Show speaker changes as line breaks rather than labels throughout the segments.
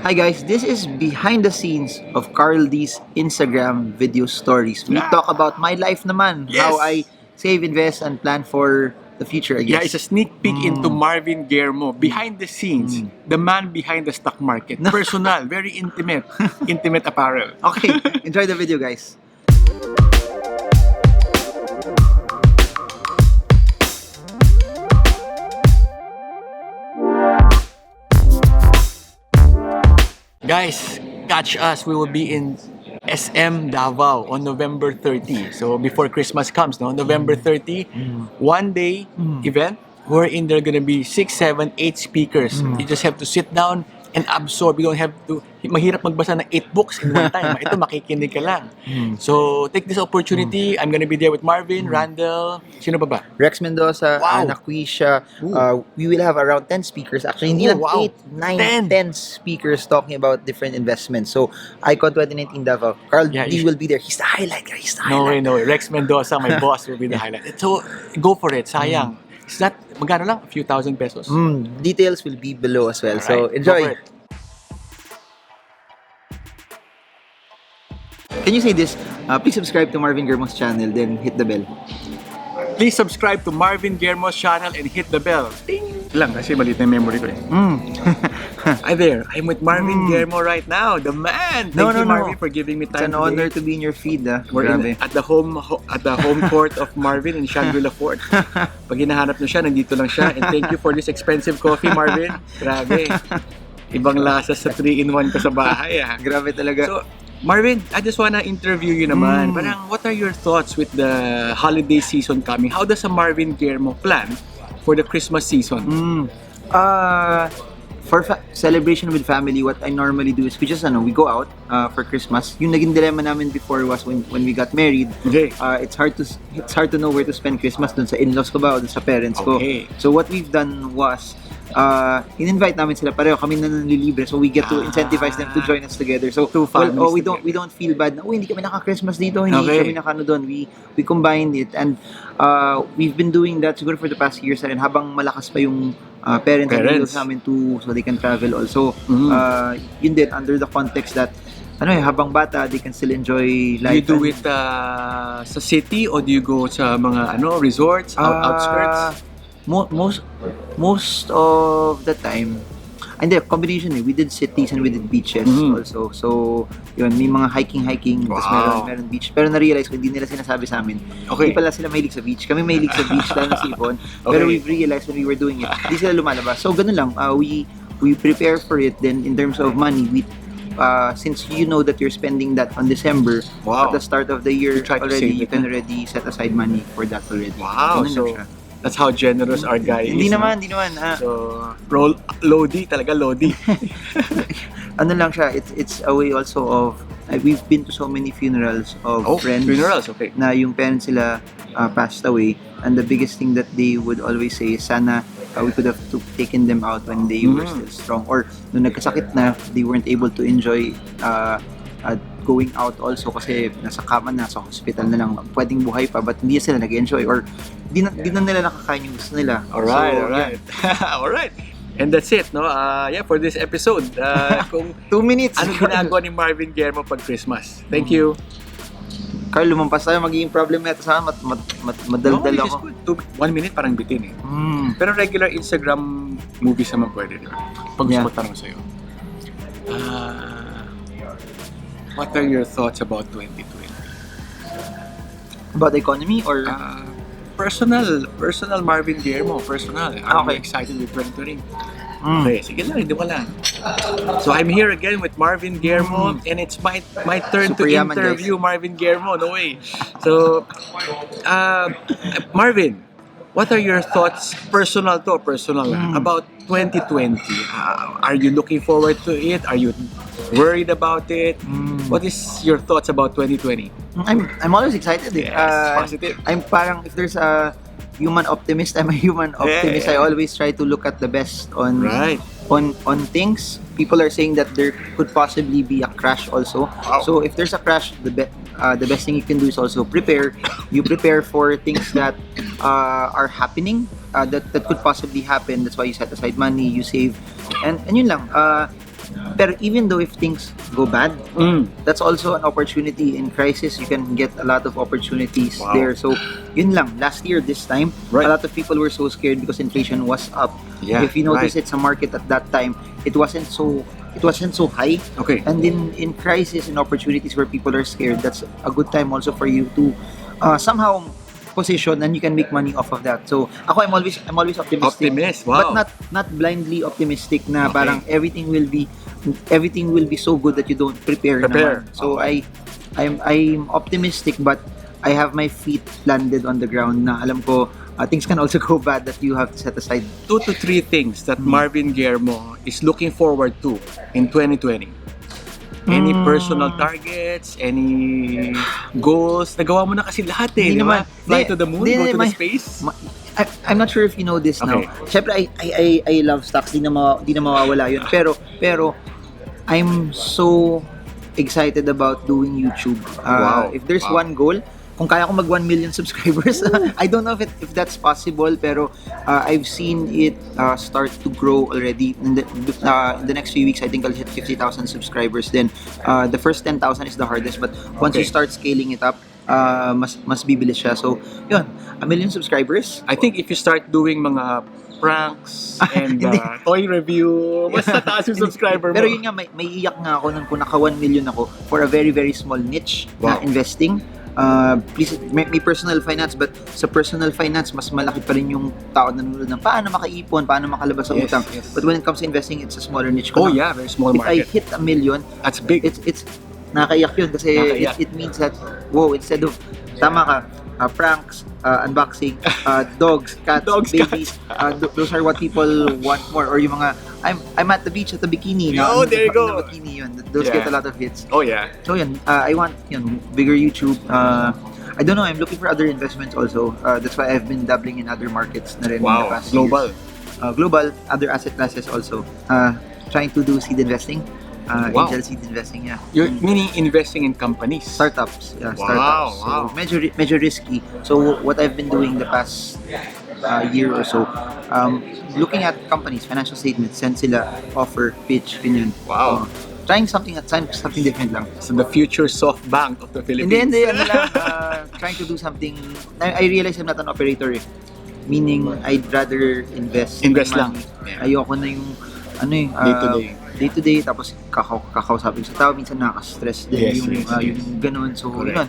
Hi guys, this is behind the scenes of Carl D's Instagram video stories. We talk about my life naman, how I save, invest, and plan for the future, I guess.
Yeah, it's a sneak peek into Marvin Guillermo, behind the scenes, the man behind the stock market. Personal, very intimate, intimate apparel.
Okay, enjoy the video guys.
Guys, catch us. We will be in SM Davao on November 30. So before Christmas comes, no? November 30, one day event wherein there are gonna be 6, 7, 8 speakers. You just have to sit down and absorb. You don't have to, mahirap magbasa ng 8 books in one time. Ito, makikinig ka lang. So take this opportunity. I'm gonna be there with Marvin, Randall, sino pa ba?
Rex Mendoza,
Wow.
Ana Quisha. We will have around 10 speakers. Actually, hindi lang 8, 9, 10 speakers talking about different investments. So, Icon 2019 Davao. Carl
Yeah,
D will be there. He's the highlight. He's the
No way,
highlight.
no way. Rex Mendoza, my boss, will be the highlight. So, go for it. Sayang. Is that, magkano lang? A few thousand pesos?
Details will be below as well. So,
Alright,
enjoy.
go for it.
Can you say this? Please subscribe to Marvin Guillermo's channel, then hit the bell.
Please subscribe to Marvin Guillermo's channel and hit the bell. Ding! Lang, kasi maliit na yung memory ko eh. Hi there, I'm with Marvin Guillermo right now, the man. Thank you, Marvin, for giving me
It's
time
an honor
today.
to be in your feed.
We're
Grabe.
at the home court of Marvin in Shangri-La Fort. Pag hinahanap nyo siya, nandito lang siya. And thank you for this expensive coffee, Marvin. Grabe. Ibang lasa sa 3-in-1 ko sa bahay.
Grabe talaga.
So, Marvin, I just wanna interview you naman. Parang, what are your thoughts with the holiday season coming? How does a Marvin Guillermo plan for the Christmas season?
For celebration with family, what I normally do is we just we go out for Christmas. Yung naging dilemma namin before was when we got married.
Okay.
It's hard to know where to spend Christmas, dun sa in-laws ko ba o dun sa parents ko.
Okay.
So what we've done was in-invite namin sila, pareho kami na nanlilibre, so we get to incentivize them to join us together. So
Two families
we don't feel bad na hindi kami naka-Christmas dito, hindi kami naka doon. We combined it, and we've been doing that siguro for the past years na rin, habang malakas pa yung parents and namin so they can travel also. Yun din, under the context that habang bata, they can still enjoy life.
Do you do it sa city or do you go sa mga resorts, outskirts?
Most of the time, hindi, combination we did cities and we did beaches also. So, yun, may mga hiking, tapos meron beach. Pero na-realize ko, hindi nila sinasabi sa amin.
Okay.
Hindi pala sila mahilig sa beach. Kami mahilig sa beach, lalo na si Ipon. Pero we've realized when we were doing it, hindi sila lumalabas. So, ganun lang. We prepare for it. Then, in terms of money, since you know that you're spending that on December, at the start of the year already, you can already set aside money for that already.
Wow,
Ganun
so
lang siya.
that's how generous our guy is.
Hindi naman.
So, Lodi, talaga Lodi.
Ano lang siya, it's a way also of, we've been to so many funerals of friends.
Funerals, okay.
Na yung parents sila passed away, and the biggest thing that they would always say is, sana we could have taken them out when they were still strong, or nung nagkasakit na, they weren't able to enjoy going out also kasi nasa kama na, sa hospital na lang, pwedeng buhay pa, but hindi sila nag-enjoy, or di na nila nakakain yung gusto nila.
Alright. Alright. And that's it, no? For this episode. Kung
2 minutes.
ano ginagawa ni Marvin Guillermo pag Christmas. Thank you.
Carl, lumampas tayo, magiging problem na ito sa madaldal
No,
ako.
this is good. 1 minute parang bitin eh. Pero regular Instagram movies naman pwede, di ba? Pag gusto ko tanong sa'yo. What are your thoughts about 2020?
About the economy or
Personal Marvin Guillermo, personal. I'm
Okay.
excited with 2020. Okay, sige lang, hindi ko lang. So I'm here again with Marvin Guillermo and it's my turn
Super
to
yaman,
interview Marvin Guillermo. No way. So, Marvin, what are your thoughts, personal about 2020? Are you looking forward to it? Are you worried about it? What is your thoughts about 2020?
I'm always excited.
Yes, positive.
I'm parang, if there's a human optimist, I'm a human optimist. I always try to look at the best on things. People are saying that there could possibly be a crash also. So if there's a crash, the best thing you can do is also prepare. You prepare for things that are happening, that could possibly happen. That's why you set aside money, you save, and yun lang. Pero even though if things go bad, that's also an opportunity. In crisis, you can get a lot of opportunities there. So, yun lang. Last year, this time, a lot of people were so scared because inflation was up. If you notice, it's a market at that time, it wasn't so high.
Okay.
And in crisis and opportunities where people are scared, that's a good time also for you to somehow position and you can make money off of that. So ako, I'm always optimistic.
Wow.
But not blindly optimistic na parang everything will be so good that you don't prepare. Naman. So I'm optimistic, but I have my feet landed on the ground na alam ko things can also go bad that you have to set aside.
2 to 3 things that Marvin Guillermo is looking forward to in 2020. Any personal targets? Any goals? Nagawa mo na kasi lahat eh.
Hindi naman.
Fly to the moon? Go to the space?
I'm not sure if you know this now. Siyempre, I love stocks. Di na mawawala yun. Pero, I'm so excited about doing YouTube. If there's one goal, kung kaya ko mag 1 million subscribers, I don't know if that's possible, pero I've seen it start to grow already. In the next few weeks, I think I'll hit 50,000 subscribers. Then the first 10,000 is the hardest, but once you start scaling it up, mas bibilis siya. So, yun, 1 million subscribers.
I think if you start doing mga pranks and toy review, mas tataas yung subscriber mo.
Pero yun nga, may iyak nga ako nung kung naka 1 million ako for a very, very small niche na investing. Please, may personal finance, but sa personal finance, mas malaki pa rin yung tao na nanonood ng paano makaipon, paano makalabas sa utang. But when it comes to investing, it's a smaller niche.
Very small market.
If I hit 1 million,
that's big.
It's nakaiyak yun kasi it means that, instead of, tama ka, pranks, unboxing, dogs, cats, babies, those are what people want more. Or yung mga, I'm at the beach at the bikini.
There you go.
Bikini yun. Those get a lot of hits.
Oh yeah.
So yun, I want bigger YouTube. I don't know, I'm looking for other investments also. That's why I've been dabbling in other markets na rin in the past
global.
Years. Global, other asset classes also. Trying to do seed investing. Angel seed investing,
You're meaning investing in companies?
Startups. Startups. So medyo risky. So what I've been doing the past year or so, looking at companies, financial statements, send sila, offer, pitch, ganyan. Trying something different lang.
So the future SoftBank of the Philippines.
Hindi, trying to do something. I realize I'm not an operator eh. Meaning, I'd rather invest
lang.
Ayoko na yung day-to-day, tapos kakausapin sa tao, minsan nakaka-stress din yung ganun. So, yun.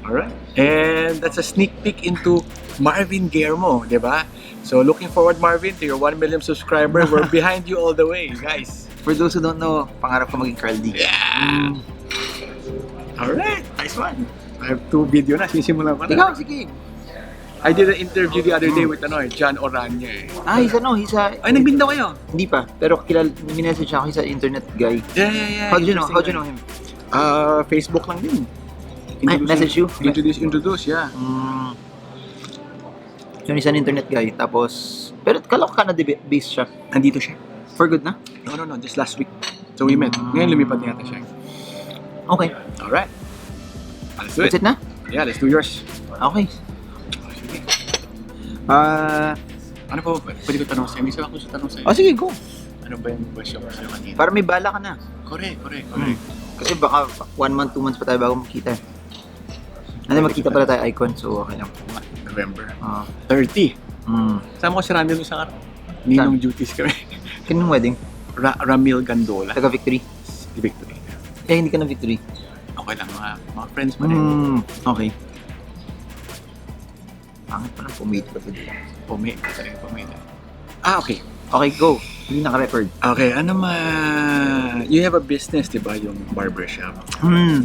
Alright. And that's a sneak peek into Marvin Guillermo, di ba? So, looking forward, Marvin, to your 1 million subscriber. We're behind you all the way, guys.
For those who don't know, pangarap ko maging Carl D.
Yeah! Alright, nice one. I have 2 video na, sisimulan ko na.
Ikaw, sige.
I did an interview the other day with John Oranya eh.
He's a...
Ay, nagbinda kayo?
Hindi pa, pero minessage ako, he's an internet guy.
Yeah.
How do you know him?
Facebook lang din.
Message you?
Introduce, yeah.
So, he's an internet guy, tapos... Pero kala ko Canada-based siya.
Nandito siya.
For good na?
No, just last week. So we met. Ngayon lumipat niya siya.
Okay.
Alright. Let's do it.
That's it na?
Yeah, let's do yours.
Okay.
Sige.
Ano
po? Pwede ko tanong sa'yo? May isa ako sa tanong sa'yo.
Sige, go.
Ano ba yung question ko sa'yo kanina?
Para may bala ka na.
Correct.
Kasi baka 1 month, 2 months pa tayo bago makita. Magkita pala tayo icon, so okay lang.
November 30. Sama ko si Ramil isang araw. Ninong duties kami.
Kanong wedding?
Ramil Gandola.
Taga Victory?
Victory.
Hindi ka na Victory.
Okay lang, mga friends mo rin.
Okay. Pangit pa lang, pumate pa dito.
Pumate. Okay.
Okay, go. Hindi naka-record.
Okay, you have a business, di ba? Yung barbershop.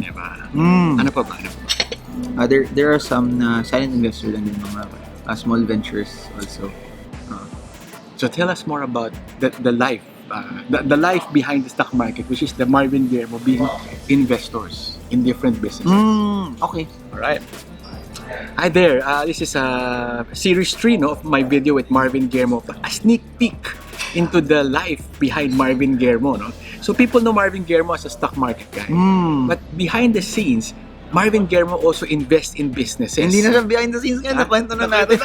Di ba? Ano pa ba?
There are some silent investor lang yung mga small ventures also.
So tell us more about the life, the life behind the stock market, which is the Marvin Guillermo being investors in different businesses.
Okay.
All right. Hi there. This is series 3 of my video with Marvin Guillermo. A sneak peek into the life behind Marvin Guillermo. No? So people know Marvin Guillermo as a stock market guy. But behind the scenes, Marvin Guillermo also invests in businesses.
Hindi na siya behind the scenes ngayon. Nakwento na natin.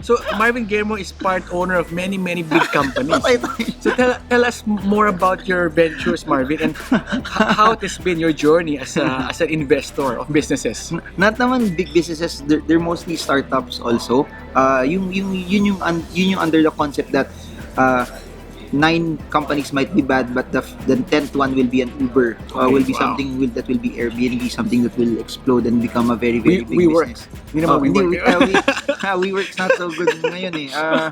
So Marvin Guillermo is part owner of many big companies. So tell us more about your ventures, Marvin, and how it has been your journey as an investor of businesses.
Not naman big businesses, they're mostly startups also. Yun yung under the concept that uh, 9 companies might be bad, but the 10th one will be an Uber.
Okay,
Will be
wow.
something that will be Airbnb, something that will explode and become a very big
We work.
business.
Hindi naman we work.
We work's not so good ngayon eh.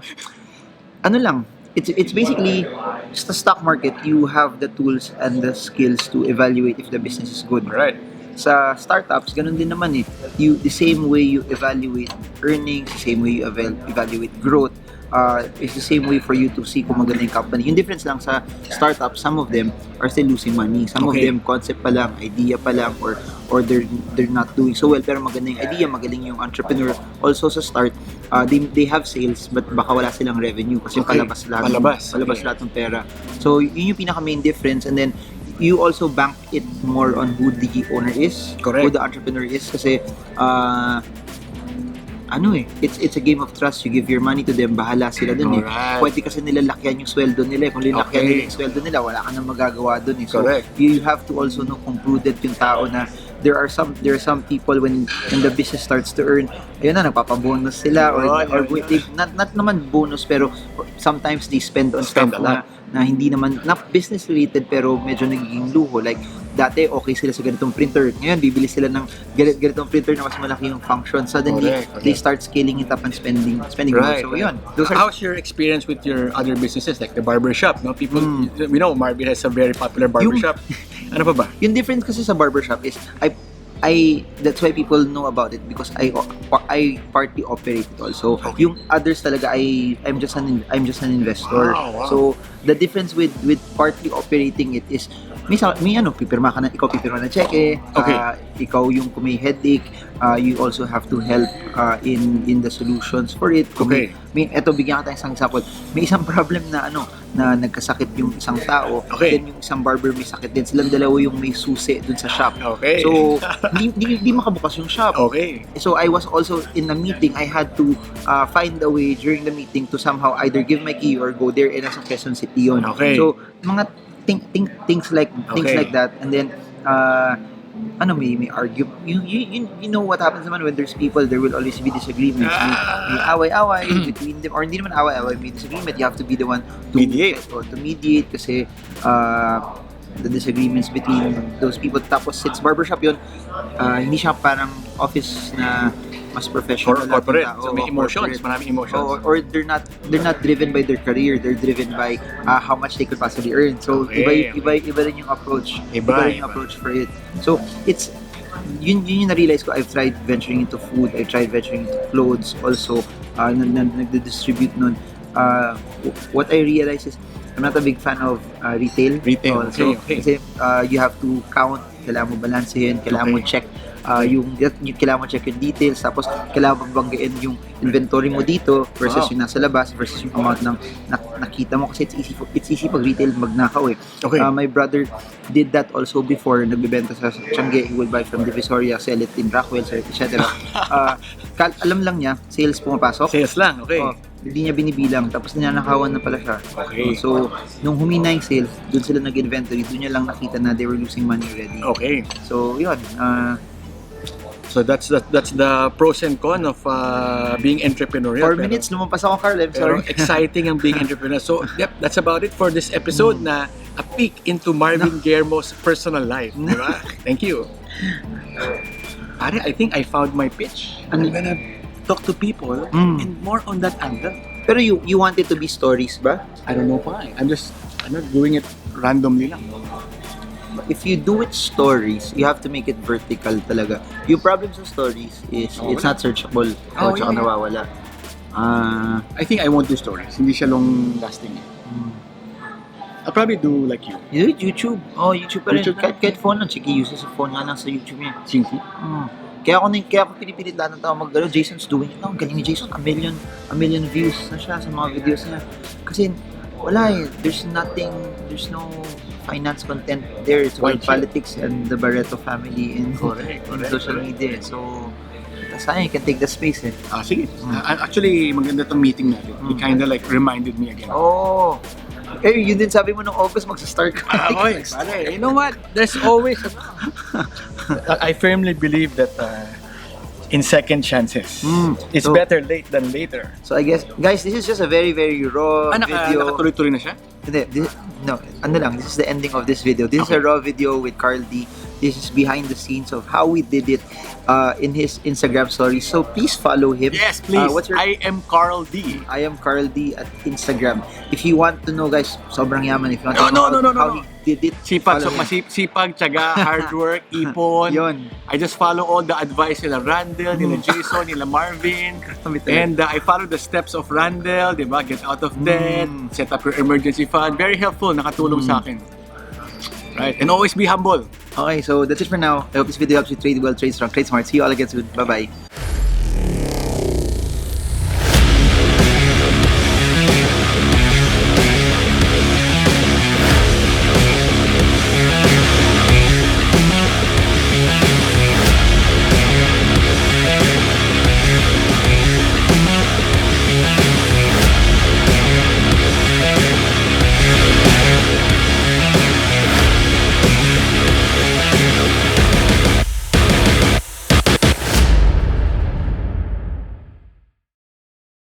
Ano lang, it's basically just the stock market. You have the tools and the skills to evaluate if the business is good.
Right.
Sa startups, ganun din naman eh. The same way you evaluate earnings, the same way you evaluate growth, is the same way for you to see kung maganda yung company. Yung difference lang sa startups, some of them are still losing money. Some of
Okay.
them, concept pa lang, idea pa lang, or they're not doing so well, pero maganda yung idea, magaling yung entrepreneur. Also sa start, they have sales, but baka wala silang revenue kasi
Okay.
palabas lahat
Palabas. Okay.
lahat ng pera. So, yun yung pinaka main difference. And then, you also bank it more on who the owner is,
Correct.
who the entrepreneur is, kasi it's a game of trust. You give your money to them, bahala sila dun eh.
Alright.
Pwede kasi nila lakyan yung sweldo nila eh. Kung linakyan
Okay.
nila yung sweldo nila, wala ka nang magagawa dun eh. So,
Correct.
you have to also know kung prudent yung tao na there are some people when the business starts to earn, ayun na, nagpapabonus sila or not naman bonus, pero sometimes they spend on
Spend
stuff
a lot.
na hindi naman business related pero medyo nagiging luho. Like dati okay sila sa ganitong printer, ngayon bibili sila ng ganitong printer na mas malaki yung function. Suddenly
Correct.
they start scaling it up and spending
Right.
more. So yun, those are
How's your experience with your other businesses like the barbershop? No, people, we know Marvin has a very popular barbershop. Ano pa ba?
yung difference kasi sa barbershop is I that's why people know about it because I partly operate it also.
Okay.
Yung others talaga I'm just an investor.
Wow.
So the difference with partly operating it is may pipirma ka na, ikaw pipirma na cheque,
Okay.
ikaw yung kung may headache, you also have to help in the solutions for it. Kung
Okay.
eto bigyan ka tayo isang example. May isang problem na na nagkasakit yung isang tao,
Okay.
then yung isang barber may sakit din. Silang dalawa yung may susi dun sa shop.
Okay.
So, di makabukas yung shop.
Okay.
So, I was also in a meeting. I had to find a way during the meeting to somehow either give my key or go there and nasa Quezon City yun.
Okay.
So, mga things like
Okay.
that. And then, may argue. You know what happens naman when there's people, there will always be disagreements. May away-away between them. Or hindi naman away-away, may disagreement. You have to be the one to mediate kasi the disagreements between those people. Tapos, since barbershop yun, hindi siya parang office na mas professional.
Or corporate.
lahat ng tao,
So may
o
emotions,
corporate.
maraming emotions.
Or they're not driven by their career, they're driven by how much they could possibly earn. So
Okay.
iba rin yung approach.
Iba.
Rin yung approach for it. So it's yun yung na-realize ko. I've tried venturing into food, I've tried venturing into clothes also, nagdi-distribute nun. What I realized is I'm not a big fan of retail.
Retail,
Also,
okay.
kasi you have to count, kailangan mo balansehin, kailangan mo check yung kailangan mo check yung details, tapos kailangan mo banggain yung inventory mo dito versus
Wow.
yung nasa labas versus yung amount ng nakita mo kasi it's easy pag retail magnakaw eh.
Okay.
My brother did that also before, nagbebenta sa Tiangge, he will buy from Divisoria, sell it in Rockwell, etc. Alam lang niya, sales pumapasok.
Sales lang, okay.
Hindi niya binibilang, tapos ninanakawan na pala siya.
Okay.
So, nung humina yung sales, doon sila nag-inventory, doon niya lang nakita na they were losing money already.
Okay.
So, yun.
So that's the pros and cons of being entrepreneurial.
4 minutes, lumampas ako, Carl. I'm
Pero
sorry.
exciting ang being entrepreneur. So, yep, that's about it for this episode na a peek into Marvin Guillermo's personal life. Diba? Thank you. Pare, I think I found my pitch. I'm gonna talk to people and more on that angle.
Pero you want it to be stories ba?
I don't know why. I'm not doing it randomly lang.
If you do it stories, you have to make it vertical talaga. Yung problem sa stories is it's not searchable.
Oh,
Tsaka
yeah.
nawawala.
I think I won't do stories. Hindi siya long lasting. I'll probably do like you.
You do it YouTube. Oh, YouTube pa rin.
YouTube na.
Kahit phone lang. Chiki uses sa phone nga lang sa YouTube niya.
Chinky.
Kaya ako pinipilit lahat ng tao mag-gano. Jason's doing it now. Ang galing ni Jason. A million views na siya sa mga videos niya. Kasi wala eh. There's no finance content there. It's about
White sheet.
politics and the Barreto family in
Correct.
social media. So, sayang, you can take the space eh.
Sige. Actually, maganda tong meeting natin. It kinda like reminded me again.
Oh. Eh, yun din sabi mo nung August, magsa-start ka.
Oy, pare, you know what? There's always I firmly believe that in second chances. It's
So-
better late than later.
So I guess, guys, this is just a very, very raw video.
Nakatuloy-tuloy na siya?
Hindi, this is the ending of this video. This is a raw video with Carl D. This is behind the scenes of how we did it in his Instagram story. So please follow him.
Yes, please.
What's your...
I am Carl D.
I am Carl D at Instagram. If you want to know, guys, sobrang yaman. If you want to
No,
know how he did it,
Sipag,
follow him.
sipag, tiyaga, hard work, ipon.
Yun.
I just follow all the advice nila Randall, nila Jason, nila Marvin. And I follow the steps of Randall, di ba? Get out of debt, set up your emergency fund. Very helpful, nakatulong sa akin. Right? And always be humble.
Okay, so that's it for now. I hope this video helps you trade well, trade strong, trade smart. See you all again soon. Bye-bye.